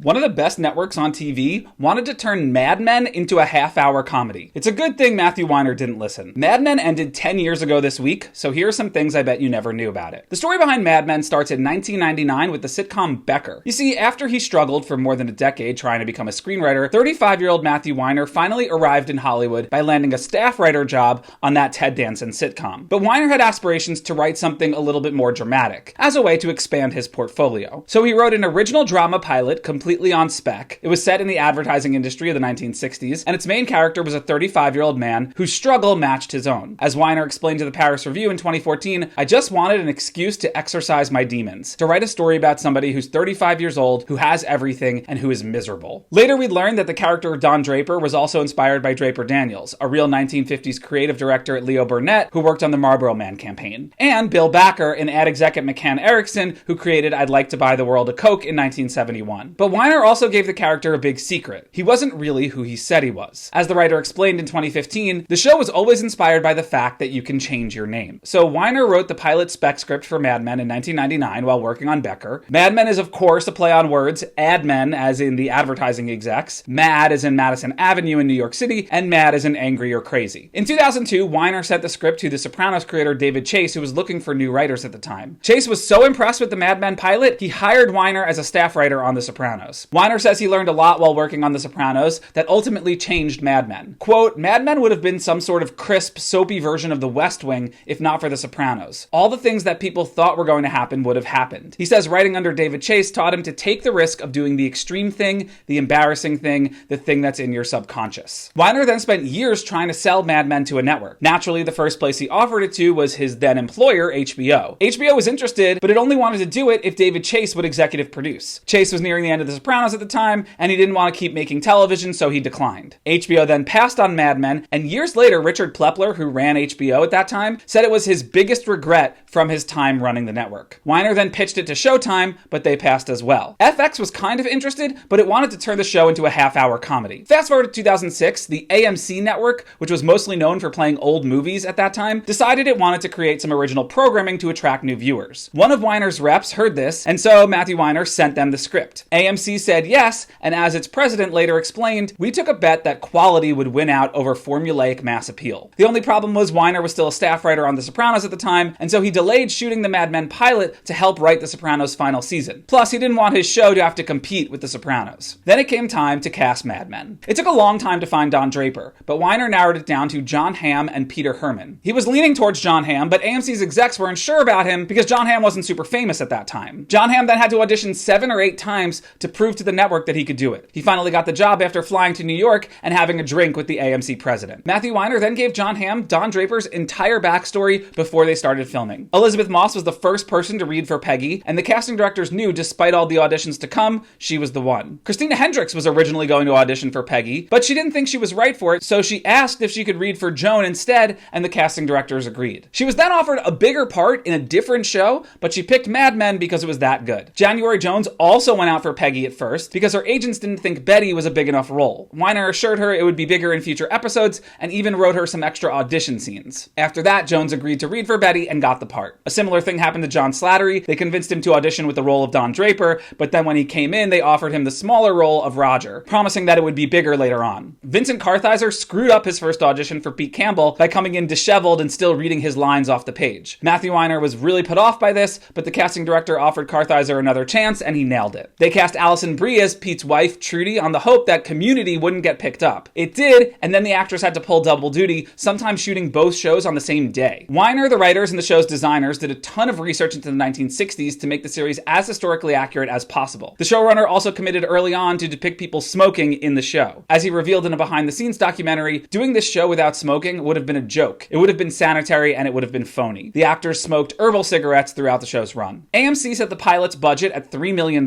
One of the best networks on TV wanted to turn Mad Men into a half-hour comedy. It's a good thing Matthew Weiner didn't listen. Mad Men ended 10 years ago this week, so here are some things I bet you never knew about it. The story behind Mad Men starts in 1999 with the sitcom Becker. You see, after he struggled for more than a decade trying to become a screenwriter, 35-year-old Matthew Weiner finally arrived in Hollywood by landing a staff writer job on that Ted Danson sitcom. But Weiner had aspirations to write something a little bit more dramatic, as a way to expand his portfolio. So he wrote an original drama pilot completely on spec. It was set in the advertising industry of the 1960s, and its main character was a 35-year-old man whose struggle matched his own. As Weiner explained to the Paris Review in 2014, I just wanted an excuse to exorcise my demons, to write a story about somebody who's 35 years old, who has everything, and who is miserable. Later we learned that the character of Don Draper was also inspired by Draper Daniels, a real 1950s creative director Leo Burnett who worked on the Marlboro Man campaign, and Bill Backer, an ad exec at McCann Erickson who created I'd Like to Buy the World a Coke in 1971. But Weiner also gave the character a big secret. He wasn't really who he said he was. As the writer explained in 2015, the show was always inspired by the fact that you can change your name. So Weiner wrote the pilot spec script for Mad Men in 1999 while working on Becker. Mad Men is of course a play on words, ad men as in the advertising execs, mad as in Madison Avenue in New York City, and mad as in angry or crazy. In 2002, Weiner sent the script to The Sopranos creator David Chase, who was looking for new writers at the time. Chase was so impressed with the Mad Men pilot, he hired Weiner as a staff writer on The Sopranos. Weiner says he learned a lot while working on The Sopranos that ultimately changed Mad Men. Quote, Mad Men would have been some sort of crisp, soapy version of The West Wing if not for The Sopranos. All the things that people thought were going to happen would have happened. He says writing under David Chase taught him to take the risk of doing the extreme thing, the embarrassing thing, the thing that's in your subconscious. Weiner then spent years trying to sell Mad Men to a network. Naturally, the first place he offered it to was his then employer, HBO. HBO was interested, but it only wanted to do it if David Chase would executive produce. Chase was nearing the end of The Sopranos at the time, and he didn't want to keep making television, so he declined. HBO then passed on Mad Men, and years later, Richard Plepler, who ran HBO at that time, said it was his biggest regret from his time running the network. Weiner then pitched it to Showtime, but they passed as well. FX was kind of interested, but it wanted to turn the show into a half-hour comedy. Fast forward to 2006, the AMC network, which was mostly known for playing old movies at that time, decided it wanted to create some original programming to attract new viewers. One of Weiner's reps heard this, and so Matthew Weiner sent them the script. AMC said yes, and as its president later explained, we took a bet that quality would win out over formulaic mass appeal. The only problem was Weiner was still a staff writer on The Sopranos at the time, and so he delayed shooting the Mad Men pilot to help write The Sopranos' final season. Plus, he didn't want his show to have to compete with The Sopranos. Then it came time to cast Mad Men. It took a long time to find Don Draper, but Weiner narrowed it down to John Hamm and Peter Herman. He was leaning towards John Hamm, but AMC's execs weren't sure about him because John Hamm wasn't super famous at that time. John Hamm then had to audition 7 or 8 times to prove to the network that he could do it. He finally got the job after flying to New York and having a drink with the AMC president. Matthew Weiner then gave John Hamm Don Draper's entire backstory before they started filming. Elizabeth Moss was the first person to read for Peggy, and the casting directors knew, despite all the auditions to come, she was the one. Christina Hendricks was originally going to audition for Peggy, but she didn't think she was right for it, so she asked if she could read for Joan instead, and the casting directors agreed. She was then offered a bigger part in a different show, but she picked Mad Men because it was that good. January Jones also went out for Peggy at first because her agents didn't think Betty was a big enough role. Weiner assured her it would be bigger in future episodes and even wrote her some extra audition scenes. After that, Jones agreed to read for Betty and got the part. A similar thing happened to John Slattery. They convinced him to audition with the role of Don Draper, but then when he came in, they offered him the smaller role of Roger, promising that it would be bigger later on. Vincent Kartheiser screwed up his first audition for Pete Campbell by coming in disheveled and still reading his lines off the page. Matthew Weiner was really put off by this, but the casting director offered Kartheiser another chance and he nailed it. They cast Alison Brie as Pete's wife, Trudy, on the hope that Community wouldn't get picked up. It did, and then the actress had to pull double duty, sometimes shooting both shows on the same day. Weiner, the writers, and the show's designers did a ton of research into the 1960s to make the series as historically accurate as possible. The showrunner also committed early on to depict people smoking in the show. As he revealed in a behind-the-scenes documentary, doing this show without smoking would have been a joke. It would have been sanitary and it would have been phony. The actors smoked herbal cigarettes throughout the show's run. AMC set the pilot's budget at $3 million.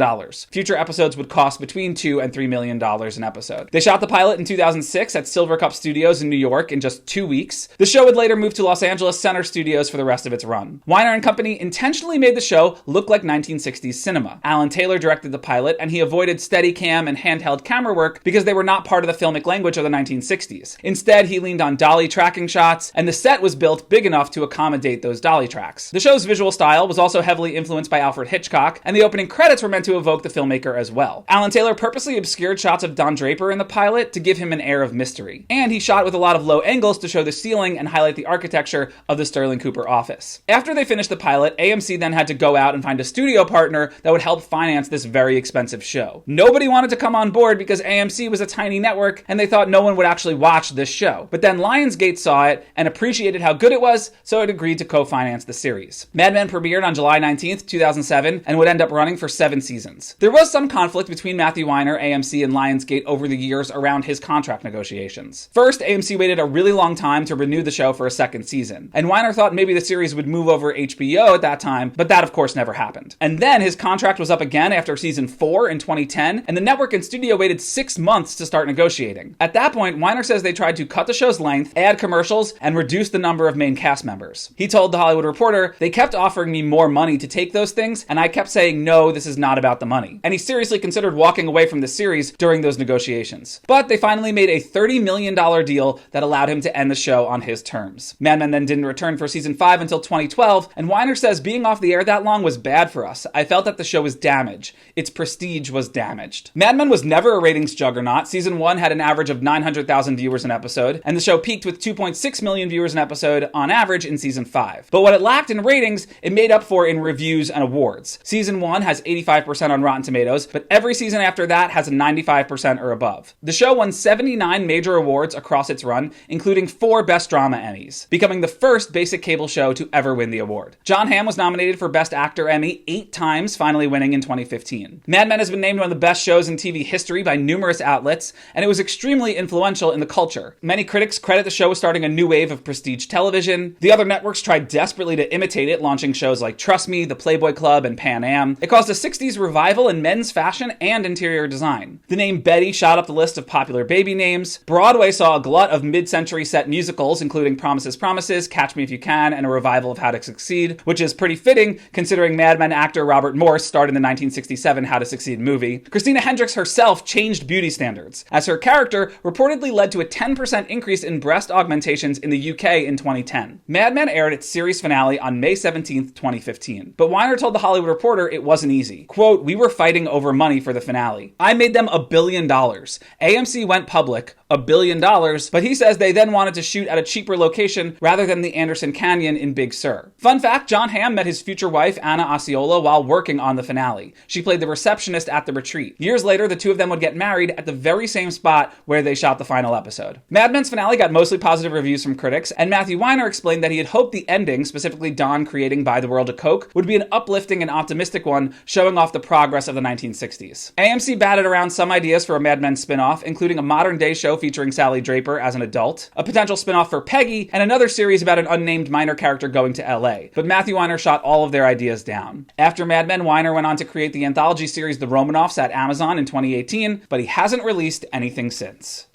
Future episodes would cost between $2 and $3 million an episode. They shot the pilot in 2006 at Silvercup Studios in New York in just 2 weeks. The show would later move to Los Angeles Center Studios for the rest of its run. Weiner and company intentionally made the show look like 1960s cinema. Alan Taylor directed the pilot, and he avoided Steadicam and handheld camera work because they were not part of the filmic language of the 1960s. Instead, he leaned on dolly tracking shots, and the set was built big enough to accommodate those dolly tracks. The show's visual style was also heavily influenced by Alfred Hitchcock, and the opening credits were meant to evoke the filmmaker as as well. Alan Taylor purposely obscured shots of Don Draper in the pilot to give him an air of mystery. And he shot with a lot of low angles to show the ceiling and highlight the architecture of the Sterling Cooper office. After they finished the pilot, AMC then had to go out and find a studio partner that would help finance this very expensive show. Nobody wanted to come on board because AMC was a tiny network and they thought no one would actually watch this show. But then Lionsgate saw it and appreciated how good it was, so it agreed to co-finance the series. Mad Men premiered on July 19th, 2007, and would end up running for 7 seasons. There was some conflict between Matthew Weiner, AMC, and Lionsgate over the years around his contract negotiations. First, AMC waited a really long time to renew the show for a second season, and Weiner thought maybe the series would move over HBO at that time, but that of course never happened. And then his contract was up again after season 4 in 2010, and the network and studio waited 6 months to start negotiating. At that point, Weiner says they tried to cut the show's length, add commercials, and reduce the number of main cast members. He told The Hollywood Reporter, "They kept offering me more money to take those things, and I kept saying, no, this is not about the money." And he seriously considered walking away from the series during those negotiations. But they finally made a $30 million deal that allowed him to end the show on his terms. Mad Men then didn't return for season 5 until 2012, and Weiner says being off the air that long was bad for us. I felt that the show was damaged. Its prestige was damaged. Mad Men was never a ratings juggernaut. Season 1 had an average of 900,000 viewers an episode, and the show peaked with 2.6 million viewers an episode on average in season 5. But what it lacked in ratings, it made up for in reviews and awards. Season 1 has 85% on Rotten Tomatoes, but every season after that has a 95% or above. The show won 79 major awards across its run, including 4 Best Drama Emmys, becoming the first basic cable show to ever win the award. Jon Hamm was nominated for Best Actor Emmy 8 times, finally winning in 2015. Mad Men has been named one of the best shows in TV history by numerous outlets, and it was extremely influential in the culture. Many critics credit the show with starting a new wave of prestige television. The other networks tried desperately to imitate it, launching shows like Trust Me, The Playboy Club, and Pan Am. It caused a 60s revival in men's fashion and interior design. The name Betty shot up the list of popular baby names. Broadway saw a glut of mid-century set musicals, including Promises, Promises, Catch Me If You Can, and a revival of How to Succeed, which is pretty fitting considering Mad Men actor Robert Morse starred in the 1967 How to Succeed movie. Christina Hendricks herself changed beauty standards, as her character reportedly led to a 10% increase in breast augmentations in the UK in 2010. Mad Men aired its series finale on May 17th, 2015. But Weiner told The Hollywood Reporter it wasn't easy. Quote, "We were fighting over money for the finale. I made them $1 billion. AMC went public, $1 billion, but he says they then wanted to shoot at a cheaper location rather than the Anderson Canyon in Big Sur." Fun fact, Jon Hamm met his future wife, Anna Osceola, while working on the finale. She played the receptionist at the retreat. Years later, the two of them would get married at the very same spot where they shot the final episode. Mad Men's finale got mostly positive reviews from critics, and Matthew Weiner explained that he had hoped the ending, specifically Don creating Buy the World a Coke, would be an uplifting and optimistic one, showing off the progress of the 1960s. AMC batted around some ideas for a Mad Men spin-off, including a modern-day show featuring Sally Draper as an adult, a potential spin-off for Peggy, and another series about an unnamed minor character going to LA. But Matthew Weiner shot all of their ideas down. After Mad Men, Weiner went on to create the anthology series The Romanoffs at Amazon in 2018, but he hasn't released anything since.